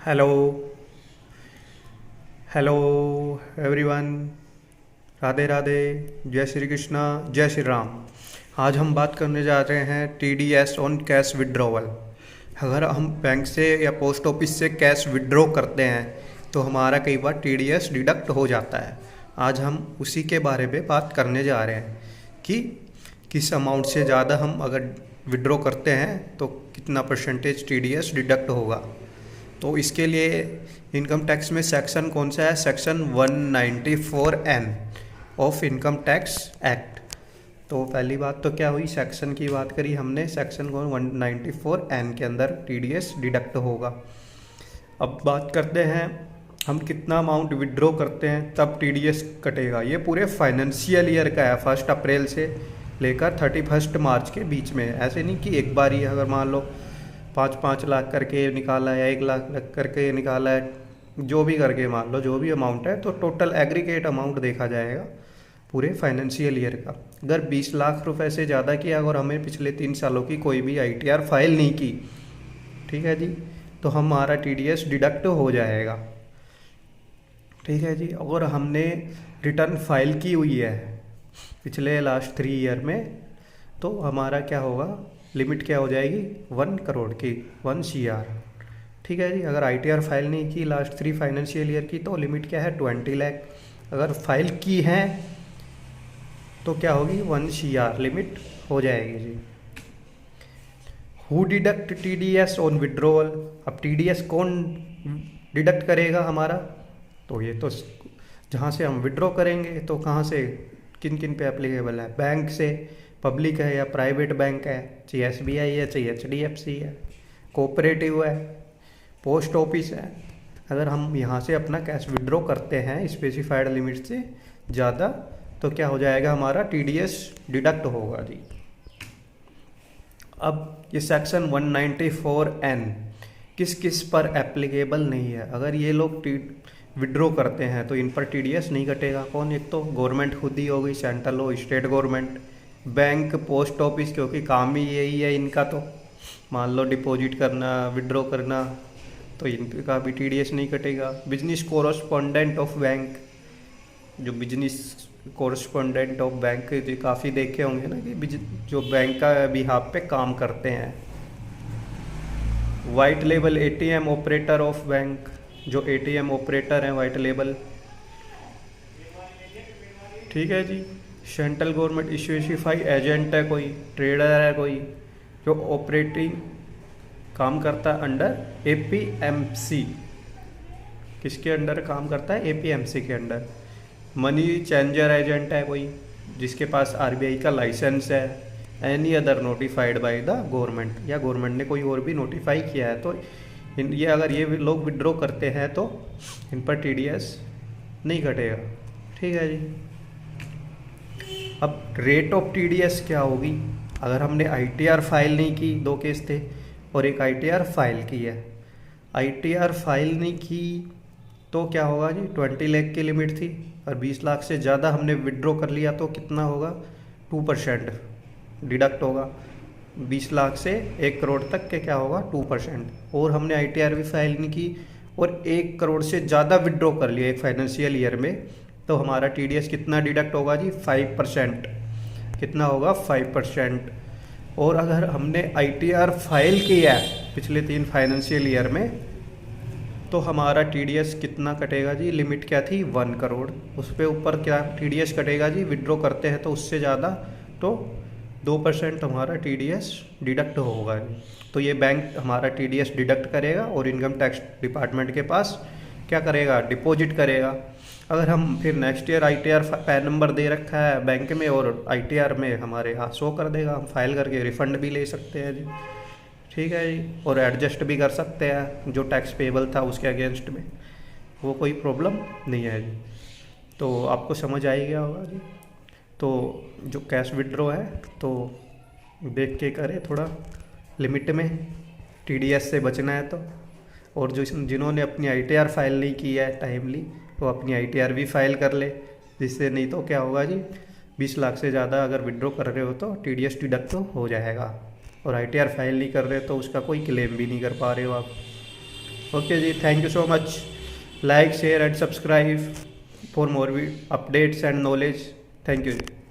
Hello hello everyone. Radhe Radhe. जय श्री कृष्णा, जय श्री राम। आज हम बात करने जा रहे हैं टीडीएस ऑन कैश विड्रॉवल। अगर हम बैंक से या पोस्ट ऑफिस से कैश विड्रॉ करते हैं तो हमारा कई बार टीडीएस डिडक्ट हो जाता है। आज हम उसी के बारे में बात करने जा रहे हैं कि किस अमाउंट से ज़्यादा हम अगर विड्रॉ करते हैं तो कितना परसेंटेज टीडीएस डिडक्ट होगा। तो इसके लिए इनकम टैक्स में सेक्शन कौन सा है? Section 194N of income tax act. तो पहली बात तो क्या हुई, सेक्शन की बात करी हमने। सेक्शन को 194N के अंदर टीडीएस डिडक्ट होगा। अब बात करते हैं हम कितना अमाउंट विड्रॉ करते हैं तब टीडीएस कटेगा। ये पूरे फाइनेंशियल ईयर का है, 1 अप्रैल से लेकर 31 मार्च के बीच में। ऐसे नहीं कि एक बार ही अगर मान लो 5-5 लाख करके निकाला है या 1 लाख करके निकाला है, जो भी करके मान लो जो भी अमाउंट है, तो टोटल एग्रीगेट अमाउंट देखा जाएगा पूरे फाइनेंशियल ईयर का। अगर 20 लाख रुपए से ज़्यादा किया और हमें पिछले 3 सालों की कोई भी आईटीआर फाइल नहीं की, ठीक है जी, तो हमारा टीडीएस डिडक्ट हो जाएगा। ठीक है जी। और हमने रिटर्न फाइल की हुई है पिछले लास्ट 3 ईयर में, तो हमारा क्या होगा, लिमिट क्या हो जाएगी, 1 करोड़ की, 1 CR। ठीक है जी। अगर आईटीआर फाइल नहीं की लास्ट 3 फाइनेंशियल ईयर की तो लिमिट क्या है, 20 लाख। अगर फाइल की है तो क्या होगी, 1 CR लिमिट हो जाएगी जी। Who deduct TDS on withdrawal. अब टीडीएस कौन डिडक्ट करेगा हमारा, तो ये तो जहाँ से हम विड्रॉ करेंगे तो कहाँ से, किन किन पे एप्लीकेबल है, बैंक से, पब्लिक है या प्राइवेट बैंक है, चाहे SBI है चाहे HDFC है, कोऑपरेटिव है, पोस्ट ऑफिस है। अगर हम यहाँ से अपना कैश विड्रॉ करते हैं स्पेसिफाइड लिमिट से ज़्यादा तो क्या हो जाएगा, हमारा टीडीएस डिडक्ट होगा जी। अब ये सेक्शन 194N किस किस पर एप्लीकेबल नहीं है। अगर ये लोग विड्रॉ करते हैं तो इन पर टीडीएस नहीं कटेगा। कौन? एक तो गवर्नमेंट खुद ही हो गई, सेंट्रल हो, state government, bank, post office, क्योंकि काम ही यही है इनका। तो मान लो डिपॉजिट करना, विड्रॉ करना, तो इनका भी टीडीएस नहीं कटेगा। बिजनेस कोरस्पोंडेंट ऑफ बैंक, जो बिजनेस कोरस्पोंडेंट ऑफ बैंक काफ़ी देखे होंगे ना कि जो बैंक का बिहाफ पे काम करते हैं। White label ATM operator of bank, जो ATM ऑपरेटर हैं वाइट लेबल। ठीक है जी। सेंट्रल गवर्नमेंट स्पेसिफाई एजेंट है कोई, ट्रेडर है कोई, जो ऑपरेटिंग काम करता है अंडर APMC। किसके अंडर काम करता है? APMC के अंडर। मनी चेंजर एजेंट है कोई जिसके पास RBI का लाइसेंस है। Any other notified by the government, या गवर्नमेंट ने कोई और भी नोटिफाई किया है, तो ये अगर ये लोग विड्रॉ करते हैं तो इन पर टीडीएस नहीं कटेगा। ठीक है जी। अब रेट ऑफ टीडीएस क्या होगी, अगर हमने आईटीआर फाइल नहीं की, 2 केस थे, और एक आईटीआर फाइल की है। आईटीआर फाइल नहीं की तो क्या होगा जी, 20 लाख की लिमिट थी और 20 लाख से ज़्यादा हमने विड्रॉ कर लिया तो कितना होगा, 2% डिडक्ट होगा। 20 लाख से 1 करोड़ तक के क्या होगा, 2%। और हमने आईटीआर भी फाइल नहीं की और 1 करोड़ से ज़्यादा विड्रॉ कर लिया एक फाइनेंशियल ईयर में, तो हमारा टीडीएस कितना डिडक्ट होगा जी, 5%। कितना होगा, 5%। और अगर हमने आईटीआर फाइल किया है पिछले 3 फाइनेंशियल ईयर में तो हमारा टीडीएस कितना कटेगा जी, लिमिट क्या थी, 1 करोड़। उस पर ऊपर क्या टीडीएस कटेगा जी, विड्रॉ करते हैं तो उससे ज़्यादा तो 2% हमारा टीडीएस डिडक्ट होगा। तो ये बैंक हमारा टीडीएस डिडक्ट करेगा और इनकम टैक्स डिपार्टमेंट के पास क्या करेगा, डिपॉजिट करेगा। अगर हम फिर next year ITR PAN number दे रखा है बैंक में और आईटीआर में हमारे यहाँ शो कर देगा, हम फाइल करके रिफ़ंड भी ले सकते हैं जी। ठीक है जी। और एडजस्ट भी कर सकते हैं जो टैक्स पेबल था उसके अगेंस्ट में, वो कोई प्रॉब्लम नहीं है जी। तो आपको समझ आ ही गया होगा जी। तो जो कैश विड्रॉ है तो देख के करें, थोड़ा लिमिट में, टीडीएस से बचना है तो। और जो जिन्होंने अपनी आईटीआर फाइल नहीं की है टाइमली, वो अपनी आईटीआर भी फाइल कर ले, जिससे नहीं तो क्या होगा जी, 20 लाख से ज़्यादा अगर विड्रॉ कर रहे हो तो टीडीएस डिडक्ट हो जाएगा। और आईटीआर फाइल नहीं कर रहे तो उसका कोई क्लेम भी नहीं कर पा रहे हो आप। Okay ji, thank you so much. Like, share and subscribe for more updates and knowledge. Thank you.